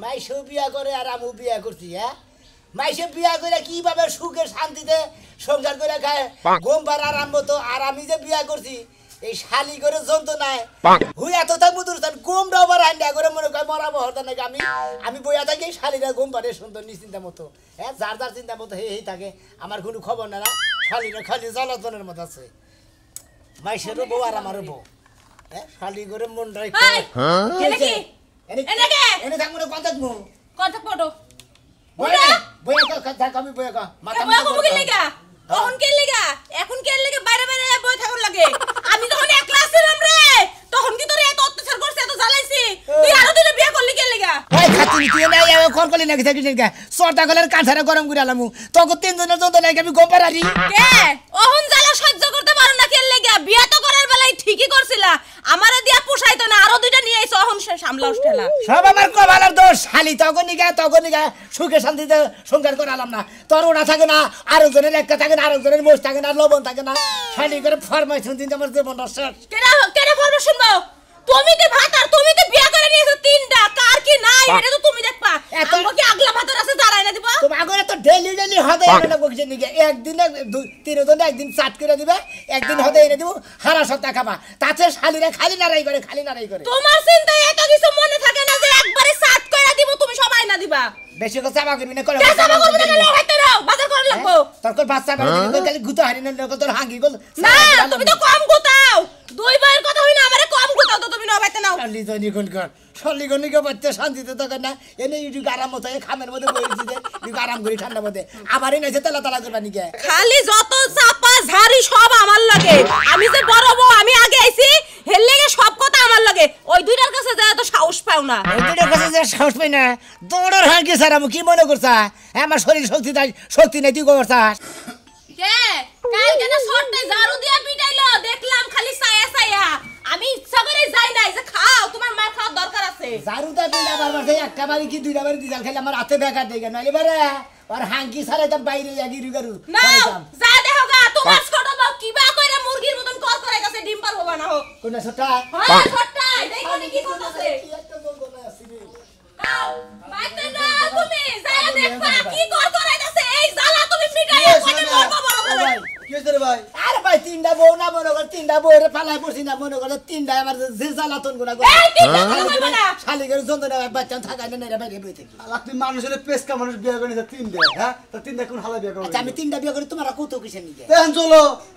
মাইশো বিয়া করে আর আমু বিয়া করছি হ্যাঁ মাইশে বিয়া করে কিভাবে সুখে শান্তিতে সংসার করে খায় গোমবার আরাম তো আর আমি যে বিয়া করছি এই শালি করে যন্ত্রণায় হুই এত থাক মুদুরস্থান গোমরা আবার হান্ডা করে মনে করে মরাবো হতো নাকি আমি বইয়া থাকি শালিরা গোমবারে সুন্দর নিশ্চিন্তা মতো হ্যাঁ যার যার চিন্তা মতো হেই থাকে আমার কোনো খবর না শালিরা খালি জ্বালাতনের মতো আছে মাইশেরও বউ আর আমারও বউ হ্যাঁ শালি করে মন রাখে এনে থাকবো না কথা ফটো বইয়া কথা আমি বইয়া কা মাথা এখন কে লাগা এখন কে লাগা বাইরে বাইরে বই থাকুন লাগে আমি যখন একলা ছিলাম রে তখন কি তোর এত অত্যাচার করছে এত জ্বালাইছি তুই আরো দুটো বিয়ে করলি কে লাগা এই খাতিনি তুই না এই কোন কলি নাকি থাকি কে সরটা গলের কাঁঠারে গরম করে আলামু তোকে তিনজনের জন্য নাকি আমি গোপারারি কে ওহন জ্বালা সহ্য করতে পারো না কে লাগা বিয়ে তো করার বেলায় ঠিকই করছিলা আমারে দিয়া পোষাইতো না আরো দুইটা নিয়ে আইছো ওহন সামলাও ঠেলা সব আমার কপালের দোষ শালি তখন নিগা সুখে শান্তিতে সংসার করে আলাম না তোর ওটা থাকে না আরেকজনের একটা থাকে না আরেকজনের মোষ থাকে না লবণ থাকে না শালি করে ফরমাইশন দিন আমার জীবন শেষ কেন ফরমাইশন দাও তুমি তো ভাত আর তুমি তো বিয়া করে নিয়েছো তিনটা কার কি নাই এটা তো তুমি দেখবা আমগো কি আগলা ভাতর আছে দাঁড়ায় না দিবা তুমি আগরে তো ডেলি হদে এনে বকছে নিগে একদিন তিনজন একদিন চাট করে দিবে একদিন হদে এনে দিব হারা সপ্তাহ খাবা তাতে শালিরা খালি নারাই করে তোমার চিন্তা এত কিছু মনে থাকে না যে একবারে চাট করে দিব তুমি সবাই না দিবা বেশি কথা চাবা করবি না করে চাবা করবি না লড়াইতে রাও বাজার করে লাগবো তোর বাচ্চা বাড়ি খালি গুতা হারি না তোর হাঙ্গি গল না তুমি তো কম গুতাও দুই ভাইয়ের কথা হই না আমারে কম গুতাও তো তুমি নবাইতে নাও শালি জনি কোন কর শালি গনিকে বাচ্চা শান্তিতে তো না এনে ইডু আরাম মতো খামের মধ্যে বইছি যে ইডু আরাম করি ঠান্ডা মধ্যে আবারই নাইছে তেলা করবা নিকে খালি যত চাপা ঝাড়ি সব আমার লাগে আমি যে বড় বউ আমি আগে আইছি হেল লাগে সব কথা আমার লাগে ওই দুইটার কাছে যায় তো সাহস পাও না ওই দুইটার কাছে যায় সাহস পাই না দৌড়র হাঁকি স্যার আমি কি মনে করছা আমার শরীর শক্তি নাই তুই করছাস কে কাল কেন শর্টে ঝাড়ু দিয়া পিটাইলো দেখলাম খালি ছায়া আমি ইচ্ছা করে যাই নাই যে খাও তোমার মা খাওয়ার দরকার আছে ঝাড়ুটা দিলা বারবার একটা বাড়ি কি দুইটা বাড়ি দিজাল খালি আমার হাতে বেকার দেই কেন এবারে আর হাঁকি সারে তো বাইরে লাগি রুগারু না যা দেখো গা তোমার ছোট বউ কিবা কইরা মুরগির মতন কর করে গেছে ডিম পার হবা না হোক কোন ছোটা হ্যাঁ ছোটা দেখো নি কি করতেছে বাইতে না তুমি যা দেখবা কি কর করে গেছে এই জালা তুমি মিটাইয়া কোনে মরবা বড় বড় কি হইছে রে ভাই আরে ভাই তিনটা বউ না মনে কর তিনটা বউরে পালাই পড়ছি না মনে কর তিনটা আমার যে জ্বালাতন গুলা করে এই তিনটা কইবা না শালি করে যন্ত্রণা বাচ্চা থাকায় না না বাইরে বই থেকে আলা তুই মানুষের পেশকা মানুষ বিয়ে করে নিতে তিন দে হ্যাঁ তো তিনটা কোন হালা বিয়ে করে আচ্ছা আমি তিনটা বিয়ে করি তোমার কত কিসের নিকে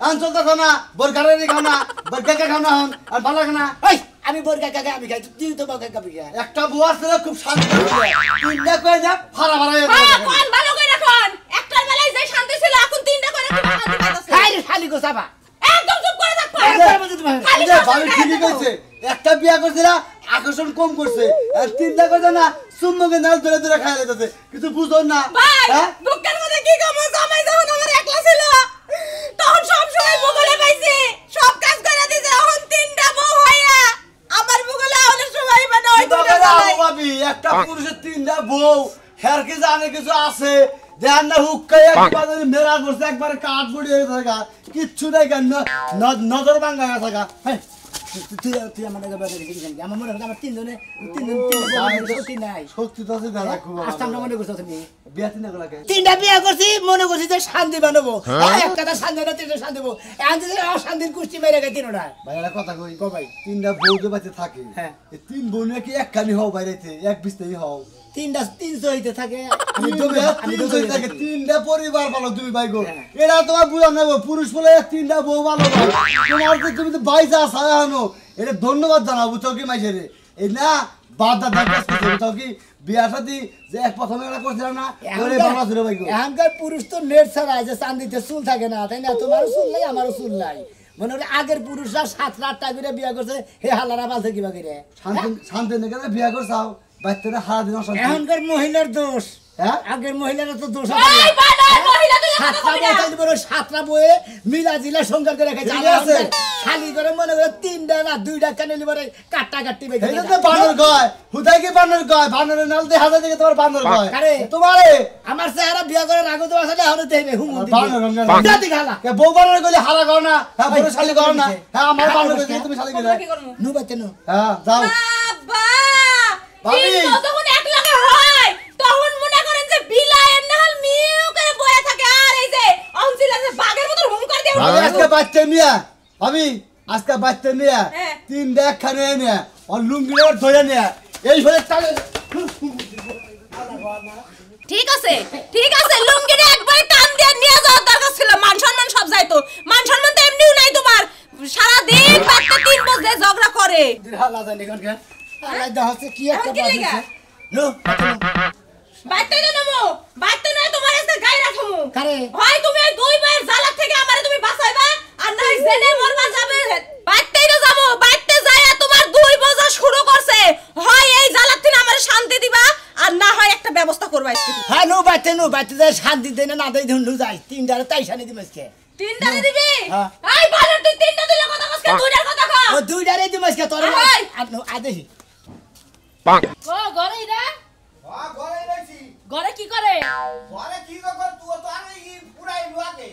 আঞ্চল তো খাও না বরগারের খাও না বরগাকে খাও না হন আর ভালো খাও না এই আমি বরগা কাকা আমি খাই তুই তো বরগা কাবি খা একটা বুয়া ছিল খুব শান্তি তিনটা কই যা ফালা হ্যাঁ কোন ভালো করে রাখুন একটার বেলায় যে শান্তি ছিল এখন তিনটা করে কি শান্তি পাইতাছে খাই শালি গো সাবা একদম চুপ করে থাকবা খালি ভাবি ঠিকই কইছে একটা বিয়া করছিলা আকর্ষণ কম করছে আর তিনটা কইছে না সুম্মকে নাল ধরে খাইয়া দিতেছে কিছু বুঝো না হ্যাঁ বুকের মধ্যে কি কাম জামাই যখন আমার একলা ছিল তখন সব সময় বগলে পাইছে সব কাজ করে দিছে এখন তিনটা বউ হইয়া আমার বগলে আওলে সবাই মানে ওই দুটো ভাবি একটা পুরুষের তিনটা বউ হের কি জানে কিছু আছে দেন না হুক্কায় একবার মেরা করছে একবার কাট পড়ি হয়ে থাকা কিচ্ছু নাই কেন নজর ভাঙা থাকা হ্যাঁ তুই আমার কাছে বাইরে রেখে দিবি আমার মনে হয় আমার তিনজনে শক্তি নাই শক্তি তো আছে দাদা খুব আস্তামটা মনে করছো তুমি বিয়া তিনটা লাগে তিনটা বিয়ে করছি মনে করছি যে শান্তি বানাবো একটা শান্তি না তিনটা শান্তি দেবো এখন যদি অশান্তির কুষ্টি মেরে গেছে তিনটা ভাই একটা কথা কই গো ভাই তিনটা বউ যে বাচ্চা থাকে হ্যাঁ এই তিন বউ নাকি একখানি হও বাইরেতে এক বিস্তারি হও তিনশো হইতে থাকে তিনটা পরিবার ভালো তুমি ভাই গো এরা তোমার বুঝা নেবো পুরুষ বলে তিনটা বউ ভালো তোমার তো তুমি তো বাইসা সাজানো এটা ধন্যবাদ জানাবো বুঝছো কি মাইসেরে এই না বাদ দাদা বুঝছো কি বিয়া সাথী যে এক প্রথমে এটা করছিলাম না ভালো ছিল ভাই গো এখনকার পুরুষ তো নেট ছাড়া যে চান্দিতে চুল থাকে না তাই না তোমারও চুল নাই আমারও চুল নাই মনে হলে আগের পুরুষরা 7-8টা করে বিয়া করছে হে হালারা পালছে কিবা করে শান্তি নেই বিয়া করছাও বাচ্চারা হারা দিন এখনকার মহিলার দোষ হ্যাঁ আগের মহিলারা তো দোষ সাতটা বয়ে মিলা জিলা সংসার করে খাইছে খালি করে মনে করে তিনটা না দুইটা কানেলি পরে কাট্টা কাট্টি বানর কয় হুদাই কি বানর কয় বানরের নাল দিয়ে হাজার দিকে তোমার বানর কয় আরে তোমারে আমার চেহারা বিয়া করার আগে তো আসলে এখন দেবে বানর খালা বউ বানর কইলে হালা করো না হ্যাঁ বড় শালি করো না হ্যাঁ আমার বানর কইলে তুমি শালি কইলে নু বাচ্চা নু হ্যাঁ যাও বাবা ভাবি যখন এক লাগে বাচ্চা নিয়া আমি আজকে বাচ্চা নিয়া হ্যাঁ। 3 একখানে নিয়া আর লুঙ্গিটা ধরে নিয়া এই ফলে তালে ঠিক আছে লুঙ্গিটা একবার টান দিয়ে নিয়ে যাওয়ার দরকার ছিল মান সম্মান সব যাইতো মান সম্মান তো এমনিও নাই তোমার সারা দিন বাচ্চা 3 বছরে ঝগড়া করে হালা জানি কোন কে হালা দা হচ্ছে কি একটা কি লাগা? বাজছে নো বাচ্চা না নামো বাচ্চা না তোমার এসে গায় রাখমু কারে হয় তুমি এই দুই ভাইয়ের জ্বালা থেকে আমারে তুমি বাঁচাইবা আর নাই জেনে মরবা যাবে বাচ্চাই তো যাবো বাচ্চা যায় তোমার 2 বছর শুরু করছে হয় এই জ্বালা থেকে আমারে শান্তি দিবা আর না হয় একটা ব্যবস্থা করবা আজকে হ্যাঁ নো বাচ্চাদের শান্তি দেয় না দেয় ধুন্ডু যায় 3টারে তাইশানি দিমসকে 3টারে দিবি হ্যাঁ। এই বাজার তুই 3টা দিলে কথা কসকে 2টার কথা কও ও 2টারে দিমসকে তোর আহাই। আদেহি ও ঘরে রে হ্যাঁ ঘরে রইছি ঘরে কি করে ঘরে কি কর তুই তো আমি কি পুরাই লুয়াকে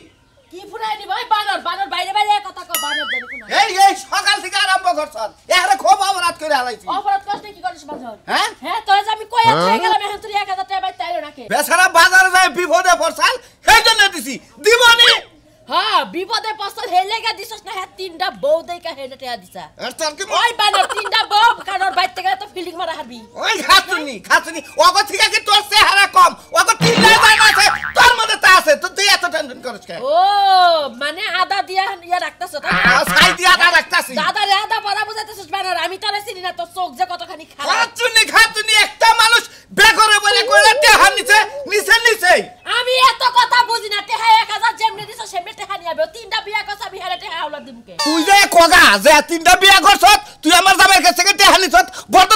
কি ফুরাই নি ভাই বানর বাইরে বাইরে কথা কও বানর জানি কোন এই সকাল থেকে আরম্ভ করছস এখানে খুব অপরাধ করে হালাইছি অপরাধ কষ্ট কি করিস বানর হ্যাঁ হ্যাঁ তোর যে আমি কইয়া হয়ে গেলাম এখন তুই 1000 টাকা বাইতে আইলো নাকি বেচারা বাজারে যায় বিপদে পড়ছাল সেই জন্য দিছি দিবনি হ্যাঁ বিপদে পছন্দ হেলে গা দিছস না হ্যাঁ 3টা বউ দেইকা হেলে টেয়া দিছা আর তোর কি ওই বানর 3টা বউ কারণ বাইতে গেলে তো ফিলিং মারা হারবি ওই খাতুনি ওগো থেকে কি তোর চেহারা কম ওগো তিনটা দান আছে তোর মধ্যে তা আছে তো তুই এত টেনশন করিস কেন ও মানে আদা দিয়া ইয়া রাখতাছ তাই না? সাই দিয়া তা রাখতাছি দাদা রে আদা পড়া বুঝাইতেছস বানর আমি তোরে চিনি না তোর চোখ যে কতখানি খারাপ খাতুনি একটা মানুষ বেকরে বলে কইলে টেহার নিচে নিচে আমি এত কথা বুঝি না টেহা 1000 যেমনি দিছস সেমনি টেহা নিয়ে আবে 3টা বিয়া করছ আমি হেলে টেহা আউলা দিমকে তুই যে কগা যে তিনটা বিয়া করছত তুই আমার জামাই কাছ থেকে টেহা নিছত বড়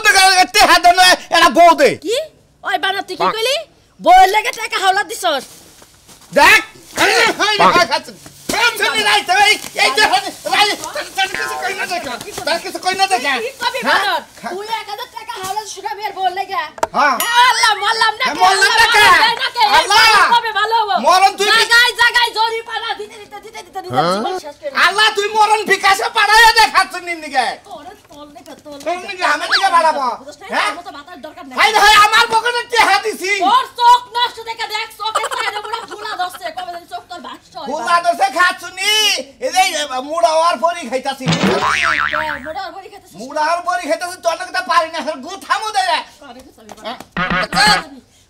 টেহা দেন এরা বউ দে কি ওই বানর তুই কি কইলি বউয়ের লাগি টাকা হাওলা দিছস দেখ খাতুনি রাইতে এই যে তার কিছু কই না দেখা তার কিছু কই না দেখা কি কবি বানর তুই 1000 টাকা হাওলা শুকাবি আর বউয়ের লাগি হ্যাঁ। আল্লাহ মল্লাম না মরলাম না কে? আল্লাহ! কবে ভালো হবে মরণ তুই কি- জায়গায় জরি পানা দিতে জীবন শেষ করে আল্লাহ তুই মরণ বিকাশে পাড়ায় দে খাতুনি নিগে তোরে তোল নে তোল তোর নিগে আমি নিগে বাড়াবো হ্যাঁ মতো মাথার দরকার নাই হাই হাই আমার পকেটে টেহা দিছি তোর চোখ নষ্ট দেখে দেখ চোখের সাইডে পুরো ফুলা ধরছে কবে জানি চোখ তোর ভাসছ ফুলা দছে খাতুনি এই যে মুড়াওয়ার পরি খাইতাছি মোড়া বড়ি খেতেছিস মুড়াওয়ার পরি খাইতাছি তোর নাকি তা পারি না গুথামু দে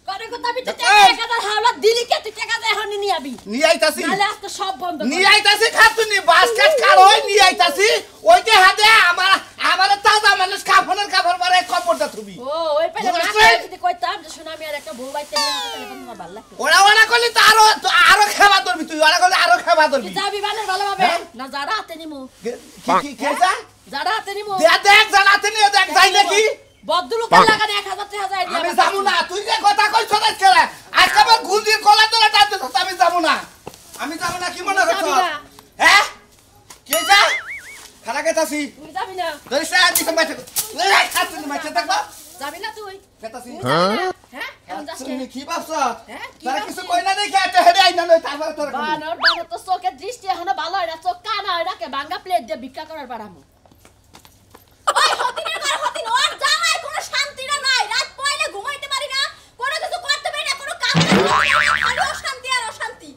করে কথা আমি তো টাকা হাওলা দিলি কে তুই টাকা দে এখন নিয়ে আবি নিয়ে আইতাছি নালে আজকে সব বন্ধ নিয়ে আইতাছি খাতুনি বাস্কেট কার ওই নিয়ে আইতাছি ওইতে হাতে আমার তাজা মানুষ কাফনের কাপড় পরে কপড়টা থুবি ও ওই পেলে না বুঝছেন? যদি কইতাম যে শুনা আমি আর একটা বউ বাইতে নিয়ে আসতে তাহলে তোমার ভালো লাগতো ওরা করলি তো আরো খেবা ধরবি তুই ওরা করলে আরো খেবা ধরবি তুই যাবি বানের ভালোভাবে হ্যাঁ? না যারা হাতে নিমু কি কেসা যারা হাতে নিমু দেখ জানাতে নিয়ে দেখ যাই নাকি বদলুকের লাগানে 1000 টাকা যায় আমি যাবো না তুই যে কথা কইছ না কেলা আজকে আমার গুলদির গলা তোরা টানতে আমি যাবো না কি মনে করছ যাবি না। হ্যাঁ কে যা খানা খেতাছি তুই যাবি না ধরিস না দিকে মাঠে খাতুনি মাঠে থাকবা যাবি না তুই খেতাছি তুই যাবি না হ্যাঁ এখন যাস কে? তুমি কি ভাবছ হ্যাঁ, কি তারা ভাবছি? কিছু কই না দেখে একটা হেডে আইনা লই তারপর তোর বানর তো চোখের দৃষ্টি এখনো ভালো হয় না চোখ কানা হয় না কে ভাঙ্গা প্লেট দিয়ে ভিক্ষা করার পারামু ওই হতিনের ঘর হতিন ওর জামাই কোনো শান্তি না নাই রাত পয়লে ঘুমাইতে পারি না কোনো কিছু করতে পারি না কোনো কাজ করতে পারি না খালি অশান্তি আর অশান্তি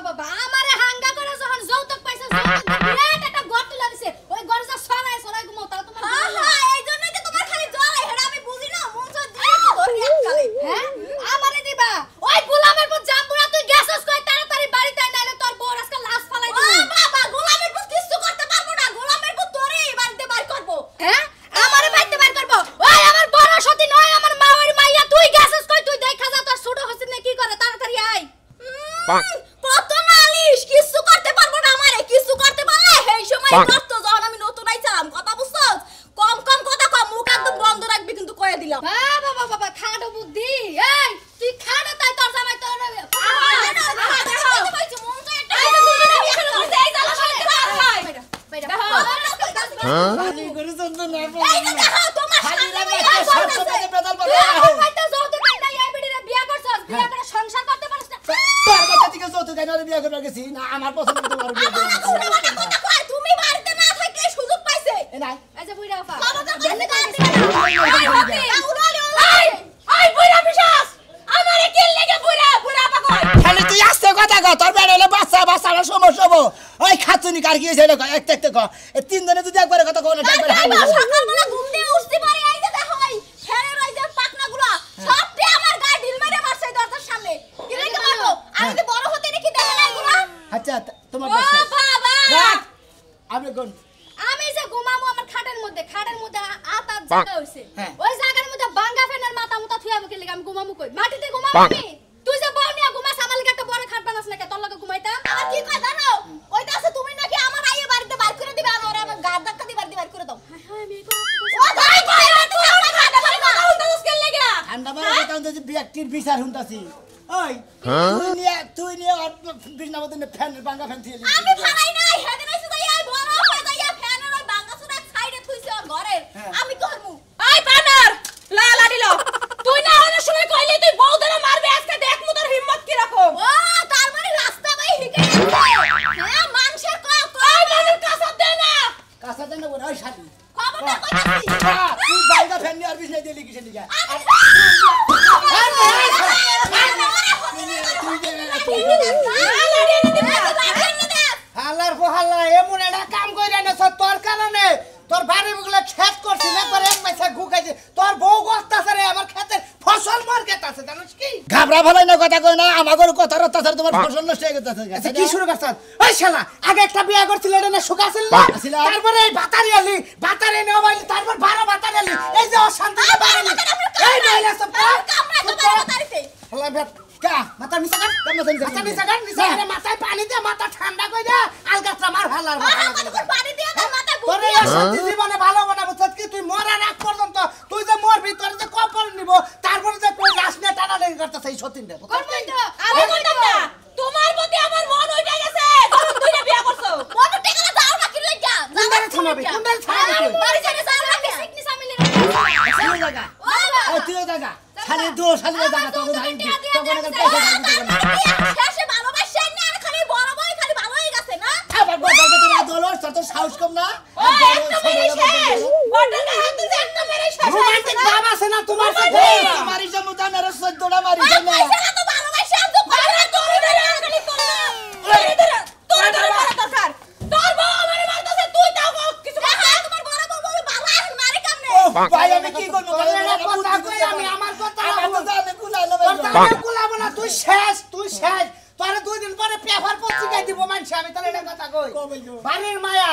বাবা আমারে হাঙ্গা করে যখন যৌতুক পাইছে যৌতুক বিরাট একটা গর্ত লাগিছে ওই গর্জা সরাই ঘুমাও তাও তোমার হ্যাঁ এই জন্যই তো তোমার খালি জ্বালাই হেডা আমি বুঝি না মন তো দিয়ে ধরি এককালে হ্যাঁ আমারে দিবা ওই গোলামের পর জাম্বুরা তুই গেছস কই তাড়াতাড়ি বাড়িতে আই নাইলে তোর বউর আজকে লাশ ফালাই দিবো ও বাবা গোলামের পর কিছু করতে পারবো না গোলামের পর তোরই বাড়িতে বাইর করব হ্যাঁ আমারে বাড়িতে বাইর করব ওই আমার বড় সতী নয় আমার মাওয়ের মাইয়া তুই গেছস কই তুই দেখা যা তোর ছোট হসিন কি করে তাড়াতাড়ি আই কত নালিশ কিছু করতে পারবো না আমারে কিছু করতে পারলে এই সময় করতে যখন আমি নতুন আইছিলাম কথা বুঝছস কম কথা কম মুখ একদম বন্ধ রাখবি কিন্তু কইয়া দিলাম বাবা খাড়ো বুদ্ধি এই তুই খাড়ো তাই তোর জামাই তোর পানি করে চলতে না সংসার করতে পারিস না তোর কথা থেকে যৌতুক আইনা বিয়া করবার গেছি না আমার পছন্দ তোমার বিয়া করব তুমি বাড়িতে না থাকলে সুযোগ পাইছে এ নাই এই যে বুইড়া আপা দেন এই বুইড়া বিশাস আমারে কি লাগে বুইড়া আপা কই খালি তুই আসতে কথা কর তোর বেড়ালে বাচ্চার সমস্যা হবো ওই খাতুনি কার কি হইছে এটা কয় একটা একটা ক এই তিন জনে যদি একবারে কথা কও না একবারে হানি সকালবেলা ঘুম থেকে উঠতে পারি এই যে দেখো ভাই ফেরের ওই যে পাকনাগুলো সবটি আমার গায়ে ঢিল মেরে মারছে দরজার সামনে কি লেগে মারবো আমি তো বড় হতে দেখি দেখে না এগুলো আচ্ছা তোমার ও বাবা আমি কোন আমি যে ঘুমামু আমার খাটের মধ্যে আতার জায়গা হইছে ওই জায়গার মধ্যে বাঙ্গা ফেনের মাথা মুতা থুয়াবো কি লাগি আমি ঘুমামু কই মাটিতে ঘুমামু আমি তুই যে বউ নিয়া ঘুমাস আমার লাগি একটা বড় খাট বানাস না কে তোর লগে ঘুমাইতাম আর কি কয় জানো ওইটা আছে তুমি নাকি আমার আইয়ে বাড়িতে বাইর করে দিবে আর ওরে আমার গাদ ধাক্কা দিয়ে বাইর করে দাও হায় হায় আমি ও ভাই কই তুই আমার খাটে বাড়ি কথা উল্টা মুশকিল লাগা ঠান্ডা বাড়ি কথা যে ব্যক্তির বিচার হুনতাছি ওই তুই নিয়ে আর বিছনা মধ্যে ফ্যানের বাঙ্গা ফ্যান দিয়ে আমি ফালাই নাই হেদিন হইছে যাই আই বড় হয়ে যাই ফ্যানের ওই বাঙ্গা সুরা সাইডে থুইছে ওর ঘরের আমি করমু আই পানার লা লাডিল তুই না অনেক সময় কইলি তুই বউ ধরে মারবে আজকে দেখ মু তোর হিম্মত কি রকম ও তার মানে রাস্তা ভাই হিকে হ্যাঁ মানুষের কই মানুষের কাছে দে না কাছে দেন না ওই শালি খবরটা কইতাছি তুই বাঙ্গা ফ্যান নিয়ে আর বিছনা দিয়ে লিখিস লিখা হালার হাল্লা এমন একটা কাম কইরা না তোর কারণে তোর বাড়ি গুলো খেত করছিস একবার এক পয়সা ঘুকাইছে তোর বউ গস্তাছে রে আমার খেতের ফসল মার্কেট আছে জানিস কি ঘাবড়া ভালো না কথা কই না আমাগর কথা রত্তাছার তোমার ফসল নষ্ট হয়ে গেছে আচ্ছা কি শুরু করছস ওই শালা আগে একটা বিয়া করছিল এটা না শুকাছিল না তারপরে এই বাতারি আলি বাতারি নেওয়া বাইলি তারপর 12 বাতারি আলি এই যে অশান্তি বাড়ালি এই নইলে সব কামড়া তো বাতারিতে হলা বেট কা মাথা নিচা কর মাথা নিচা কর নিচা করে মাথায় পানি দে মাথা ঠান্ডা কই দে আলগাত্রা মার হালার মাথা পানি দিয়ে দে মাথা তোর এই অশান্তি জীবনে ভালো বানাবো কি তুই মরার আগ পর্যন্ত তুই যে মোর ভিতরে যে কপাল নিব তারপরে যে তুই রাসনে টানা লেগে করতেছ এই সতীন রে করবই তো আমি কইতাম না তোমার প্রতি আমার মন উঠে গেছে তখন তুইটা বিয়া করছো মন উঠে গেলে যাও না কি লাগা কুন্ডারে থামাবি বাড়ি ছেড়ে যাও না কি সিকনি সামিলে তুই জায়গা তুই জায়গা খালি দো খালি জায়গা তোকে ধাই তোকে না পয়সা শেষে ভালোবাসা না আর খালি বড় বই খালি ভালোই গেছে না আবার বড় তোর দলর তোর সাহস কম না রোমান্টিক ভাব আছে না তোমার সাথে মারি জমুদা মেরে 14টা মারি না তো ভালোবাসা তো করে তোর ধরে খালি তোর তোর দরকার তোর বউ আমারে মারতাছে তুই তাও কিছু তোমার বড় বউ ভালো আছে মারে কামনে ভাই আমি কি করব কথা কই আমি আমার কথা আমার তো জানে কুলাইলো তোর কুলাবো না তুই শেষ তোরে 2 দিন পরে পেপার পত্রিকায় দিব মানছি আমি তাহলে এটা কথা কই বাড়ির মায়া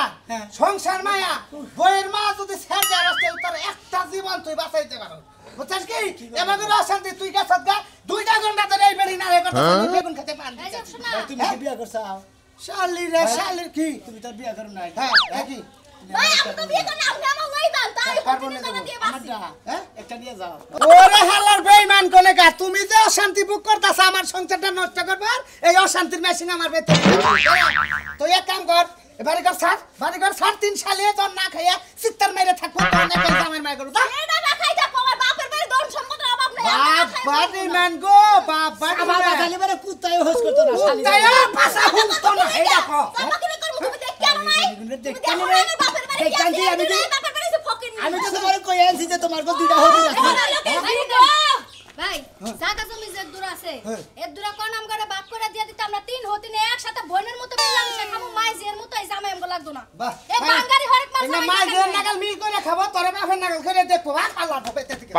সংসার মায়া বইয়ের মা যদি শেষ আর আসতে তোর একটা জীবন তুই বাঁচাইতে পারো বুঝছিস কি এবারে অশান্তি তুই গেছত গা 2টা ঘন্টা ধরে এই বেরি না রে কথা বেগুন খেতে পান তুমি কি বিয়া করছাও শালি রে শালি কি তুমি তো বিয়া করো নাই হ্যাঁ কি ভাই আমি তো বিয়ে করলাম আমি আমার লই দাও তাই পারবো না টাকা দিয়ে বাসি হ্যাঁ একটা নিয়ে যাও ওরে হালার বেঈমান কোনে গা তুমি যে অশান্তি বুক করতাছ আমার সংসারটা নষ্ট করবার এই অশান্তির মেশিন আমার ভেতরে তুই এক কাম কর বাড়ি ঘর 3 সালে তোর না খাইয়া চিত্তার মেরে থাকবো তোর না খাইয়া আমার মাই করু এটা না খাইতা আমার বাপের বাড়ি ধন সম্পদের অভাব নাই বাপ বেঈমান গো বাপ আমার খালি মানে কুত্তায় হোস করতে না শালি তাই পাছা হুমতো না এটা কো চাপাকি করব তুমি দেখ কেন নাই দেখতাম রে বাপের বাড়ি দেখতাম কি আমি বাপের বাড়ি সে ফকির আমি তো তোমার কই আনছি যে তোমার কো দুইটা হবে না ভাই জায়গা জমি যে দূর আছে এর দূর কোন নাম করে বাপ করে দিয়া দিতে আমরা 3 হতিনে একসাথে বোনের মতো মিলামি খামু মাই জের মতো এই জামাই আমগো লাগতো না এই বাঙ্গারি হরেক মাছ না মাই জের নাগাল মিল করে খাবো তোরে বাপের নাগাল করে দেখবো বা খালা ঢপে থেকে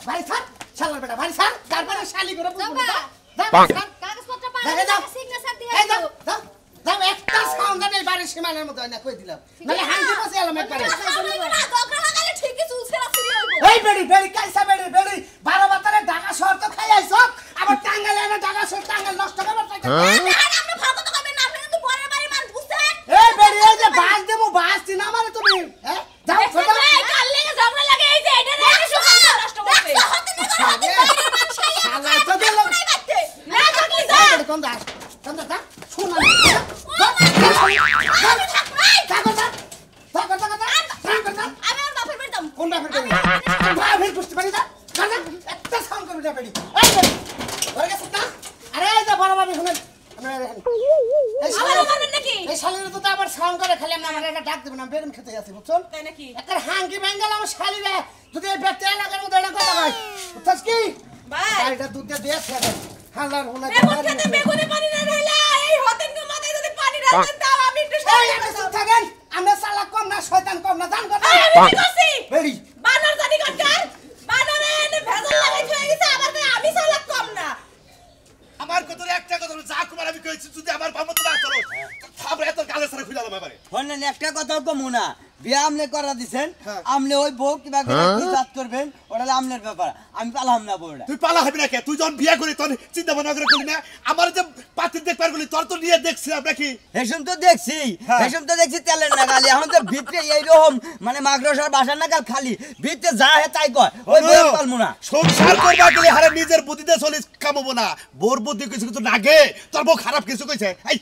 ভাই স্যার শালার বেটা ভাই স্যার তারপরে শালি করে বুঝবো না কাগজপত্র পাড়া সিগনেচার দিয়ে দাও একটা সাউন্ড নেই বাড়ির সীমানার মধ্যে না কই দিলাম মানে হাঙ্গি বসে এলাম একবারে গগরা লাগালে ঠিকই চুলছেরা ফ্রি হইবো এই বেড়ি কাইসা বেড়ি 12 বাতারে ঢাকা শহর তো খাই আইছ আবার টাঙ্গাইলে না ঢাকা শহর টাঙ্গাইল নষ্ট করবার টাকা আপনি ফালতু তো কইবেন না আপনি কিন্তু পরের বাড়ি মান বুঝছেন এই বেড়ি এই যে বাস দেবো বাস দিন আমারে তুমি হ্যাঁ যাও ছোট এই কাল লেগে ঝগড়া লাগে এই যে এটা রে নষ্ট করবে শালা তো দিল না থাকি যা কোন দাস শোনা আমি আর বাপের বাড়ি দাম কোন বাপের বাড়ি বাপের বুঝতে পারি না না একটা সাউন্ড করে বেড়ি এই বেড়ি ওরে গেছ না আরে এই যে বড় বাবু শুনেন আমার মারবেন নাকি এই শালিরে তো আবার সাউন্ড করে খালি আমরা একটা ডাক দেব না বেগুন খেতে যাচ্ছি বুঝছেন তাই নাকি একটা হাঙ্গি বেঙ্গল আমার শালিরে যদি এই ব্যক্তি এলাকার মধ্যে এটা কথা ভাই বুঝছিস কি ভাই এটা দুধ দিয়ে দিয়েছে হালার হুলা বেগুন খেতে বেগুনে পানি না ঢাইলা এই হতেন কে মাথায় যদি পানি ঢালতেন তাও আমি একটু শান্তি থাকেন আমরা চালাক কম না শয়তান কম না জান কথা আমি কি করছি এই বানর জানি কোনকার বানরে এনে ভেজাল লাগাই হয়ে গেছে আবার কই আমি চালাক কম না আমার কত একটা কথা যা কুমার আমি কইছি যদি আমার বামত না করো থাবরে এত গালে সারা খুলে আলাম আমারে হলেন একটা কথা কমু না বিয়া আমলে করা দিছেন আমলে ওই বউ কিবা করে কি জাত করবেন ওটা আমলের ব্যাপার আমি পালাম না বউটা তুই পালা হবি না কে তুই যখন বিয়ে করি তোর চিন্তা ভাবনা করে করলি না আমার যে পাতির দেখবার গলি তোর তো নিয়ে দেখছিলাম নাকি হেসুম তো দেখছি তেলের নাগালি এখন তো ভিতরে এইরকম মানে মাগরসার বাসার নাগাল খালি ভিতরে যা হে তাই কয় ওই বউ পালমু না সংসার করবা গেলে হারে নিজের বুদ্ধিতে চলিস কামাবো না বোর বুদ্ধি কিছু কিছু নাগে তোর বউ খারাপ কিছু কইছে এই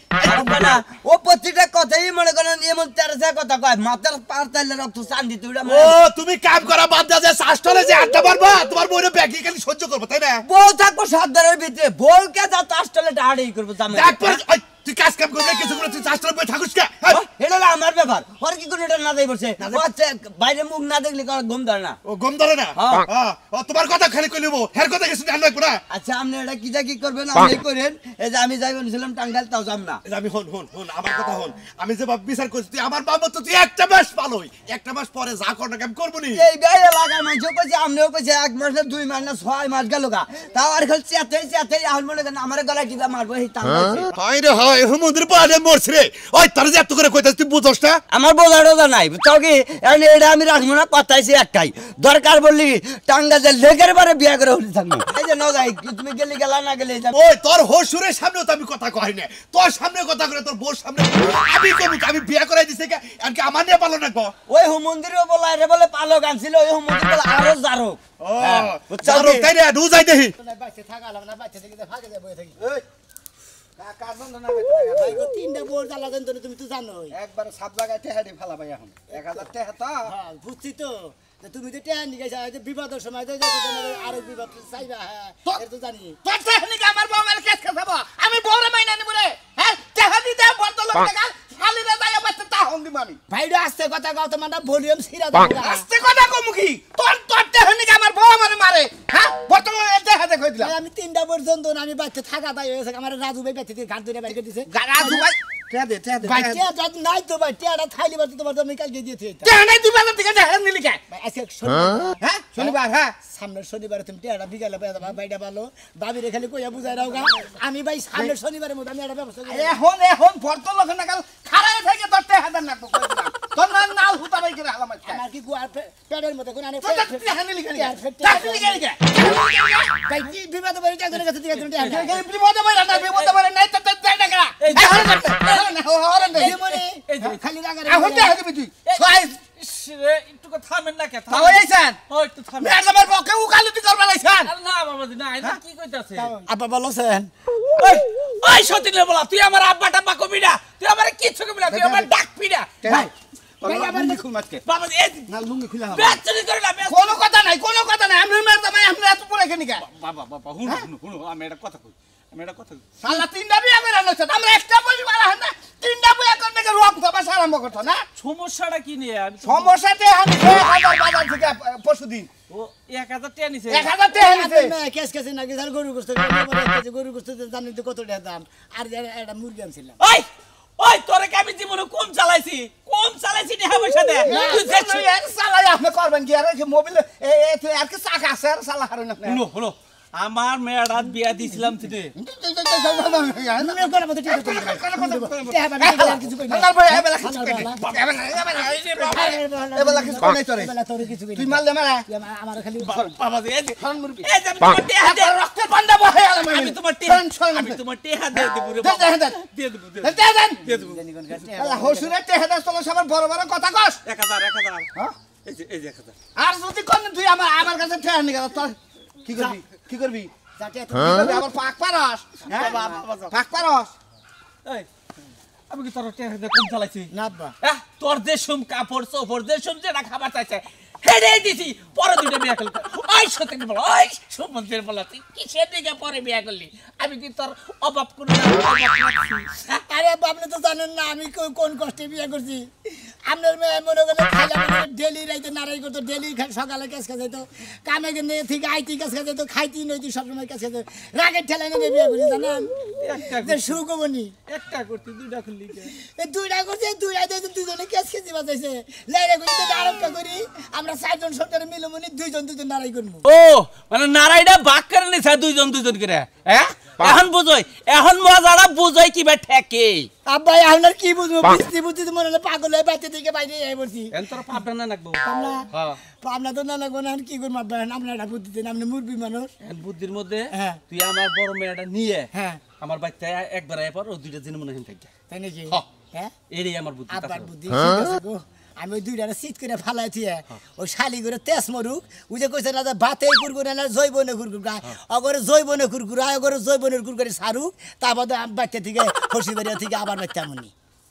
না ও প্রতিটা কথাই মনে করেন এমন তেরসা কথা কয় মাথার পার তাইলে রক্ত চান্দি তুইরা ও তুমি কাম করা বাদ দাও যে শাস্ত্রে যে আড্ডা মারবা তোমার বউরে ব্যাগি খালি সহ্য করবো তাই না বউ থাকবো সাতদারের ভিতরে বউকে যা তাস্টলে ডাড়ি করবো জামাই তারপর তুই কাজ কাম করলে কিছু করে তুই শাস্ত্রে বই থাকুস কে এটা হলো আমার ব্যাপার ওর কি করে এটা না দেই বলছে ও আচ্ছা বাইরে মুখ না দেখলে কার ঘুম ধরে না ও গম ধরে না হ্যাঁ। ও তোমার কথা খালি কইলিবো হের কথা কিছু জান লাগবো না আচ্ছা আপনি এটা কি করবেন আপনি করেন এই যে আমি যাই বলছিলাম টাঙ্গাইল তাও যাম না আমি হন আমার কথা হন আমি যে বিচার করছি তুই আমার বাবা তো তুই একটা মাস পালোই একটা মাস পরে যা কর না আমি করবো নি এই গায়ে লাগার মানুষ কইছে আমনেও কইছে 1 মাস না 2 মাস না 6 মাস গেল গা তাও আর খালি চেতে এখন মনে করেন আমার গলা কিবা মারবো এই টাঙ্গাইল হাই রে হাই সমুদ্র পাড়ে মরছ রে ওই তার যে এত করে কইতাছ তুই বুঝছস না আমার বোঝাটা নাই তাও কি এটা আমি রাখবো না কথাইছি একটাই দরকার বললি টাঙ্গা যে লেগের বারে বিয়া করে হলি থাকবো এই যে নজাই তুমি গেলি গেলা না গেলে ওই তোর হসুরের সামনেও তো আমি কথা কই না তোর সামনে কথা করে তোর বউর সামনে আমি কবি আমি বিয়া করাই দিছি কে এমনকি আমার নিয়ে পালো না গো ওই মন্দিরও বলা রে বলে পালক আনছিল ওই মন্দির বলে আরো জারো ও চারো তাই রে ডু যাই দেহি বাচ্চা থাকালাম না বাচ্চা থেকে ফাঁকে যাবো থাকি এই কাজ না না ভাই গো তিনটা বোর জ্বালা দেন তুমি তো জানোই একবার সাত লাগাই টেহাডি ফেলা ভাই এখন 1000 টাকা তো হ্যাঁ বুঝছি তো তুমি তো টেন নিয়ে গেছো হয়তো বিপদের সময় তো আরো বিপদ চাইবা হ্যাঁ এটা তো জানি তোর টেকনিক আমার বউ আমার কেস খাবো আমি বউরে মাইনা নিব রে হ্যাঁ টেহাডি দে বন্ধ লোক টাকা খালি রে যাই আমার তা হন্দি মামি ভাইরা আসতে কথা কও তো মানে ভলিউম সিরা দাও আস্তে কথা কমু কি তোর টেকনিক আমার বউ আমারে মারে হ্যাঁ বর্তমানে টেহাডি কই দিলা আমি তিনটা পর্যন্ত আমি বাচ্চা থাকা তাই হয়েছে আমার রাজু ভাই বাচ্চা দিয়ে ঘাট ধরে বাইরে দিছে রাজু ভাই টেহা দে ভাই টিয়া যদি নাই তো ভাই টিয়াটা থাইলি বাড়তে তোমার আমি কালকে দিয়েছি টেহা নাই দিবা না থেকে টেহা নিলি কে ভাই আজকে শনিবার হ্যাঁ শনিবার হ্যাঁ সামনের শনিবারে তুমি টিয়াটা বিকালে পেয়ে যাবা ভাইটা ভালো দাবিরে খালি কইয়া বুঝাই রাও গা আমি ভাই সামনের শনিবারের মধ্যে আমি একটা ব্যবস্থা করি এখন ভর্ত লোক না কাল খারাই থেকে তোর টেহা দেন না কই দিলাম তোর নাল হুতা ভাই করে হালাম আমার কি গুয়ার পেটের মধ্যে কোন আনে তোর টেহা নিলি কে ভাই কি বিবাদ বাড়ি চাকরি কাছে দিয়ে টিয়া বিপদে বাইরে না বিপদে বাইরে নাই তো যাই না করা খালি রাগারে এখন টেহা দিবি তুই ছয় রে একটু কথা থামেন না কে তাও এইছেন ও একটু থামেন মেয়ের আমার পক্ষে উকালতি করবা লাইছেন আরে না বাবাজি না এটা কি কইতাছে আপা বলছেন ওই ওই সতীন রে বলা তুই আমার আব্বা টাব্বা কবি না তুই আমার কিছু কবি না তুই আমার ডাকবি না ভাই আবার দেখুন মাঝকে বাবাজি এই না লুঙ্গি খুলে হবে বেচুরি করে না কোনো কথা নাই আমি মেয়ের দামাই আমরা এত পড়ে কেন কে বাবা বাবা হুনো আমি এটা কথা কই সালা তিনটা বিয়া করে আনছ আমরা একটা পরিবার আছেন না তিনটা বিয়া করতে কে রোগ তবাস আরম্ভ করছ না সমস্যাটা কি নিয়ে আমি সমস্যাতে আমি 1000 বাজার থেকে পরশুদিন ও 1000 টাকা নিছে 1000 টাকা নিছে কেস কেসে নাকি স্যার গরু গোস্ত গরু গোস্ত জানেন তো কত টাকা দাম আর একটা মুরগি আনছিলাম ওই ওই তোরে কি আমি জীবনে কম চালাইছি টাকা পয়সা দে তুই দেখছিস এক সালাই আপনি করবেন কি আর মোবাইল এ তুই আর কি চাকা আছে আর সালা হারুন না হলো আমার মেয়ের রাত বিয়া দিছিলাম তুই তুই মারলে মারা আমার খালি বাবাজি এই যে মুরগি এই যে রক্তের পান্ডা বহে আমি তোমার টেহা দিয়ে দেব রে বাবা দিয়ে দেব হসুরে টেহাদা চলো সবার বড় বড় কথা কস 1000 এই যে 1000 আর যদি কোন তুই আমার কাছে ঠেয়া নি গেল তোর কি করবি আবার পাক পারস পাক পারস এই আমি কি তোর টেহা দিয়ে কম চালাইছি না বা তোর যে সুম কাপড় সোপর যে সুম যেটা খাবার চাইছে হেডে দিছি পরে দুইটা বিয়া করলি ওই সত্যি বল ওই সুমন্তের বলা তুই কিসের দিকে পরে বিয়া করলি আমি কি তোর অভাব কোনো আরে আপনি তো জানেন না আমি কোন কষ্টে বিয়ে করছি আপনার মেয়ে মনে করেন খাইলা ডেলি রাইতে নারাই করতো ডেলি সকালে কাজ কাজ যেত কামে গেলে থেকে আইতি কাজ কাজ যেত খাইতি নইতি সবসময় কাজ কাজ রাগের ঠেলাই নিয়ে বিয়ে করি জানেন যে সুখ হবনি একটা করতে দুইটা খুললি এই দুইটা করছে দুইটা দুজনে কেস খেতে বাজাইছে লাইরে করি তো আরোপটা করি আমরা 4 জন সরকারে মিলমনি দুইজন নারাই করবো ও মানে নারাইডা ভাগ করে নিছে দুইজন দুইজন করে হ্যাঁ এখন বুঝই এখন মজাটা বুঝই কিবা ঠেকে আব্বা আপনার কি বুঝবো বুঝতে বুঝতে মনে হলো পাগল হয়ে বাইতে থেকে বাইরে যাই বলছি এন তোর পাবনা না নাকবো আমরা হ্যাঁ আমরা তো না লাগবো না কি করবো আব্বা আমরা একটা বুদ্ধি দেন আপনি মুরবি মানুষ এন বুদ্ধির মধ্যে হ্যাঁ। তুই আমার বড় মেয়েটা নিয়ে হ্যাঁ আমার বাচ্চা একবার এবার ও দুইটা দিন মনে হয় থাকে তাই নাকি হ্যাঁ। হ্যাঁ এরই আমার বুদ্ধি আব্বার তাছাড়া। বুদ্ধি ঠিক আছে গো আমি ওই দুইটা সিট করে ফালাইছি ওই শালি করে তেজ মরুক ওই যে কইছে না যে ভাতে কুরকুরে না জৈবনে কুরকুর অগরে জৈবনে কুরকুর অগরে জৈবনের কুরকুরে সারুক তারপর বাচ্চা থেকে হসি বাড়িয়া থেকে আবার বাচ্চা মনি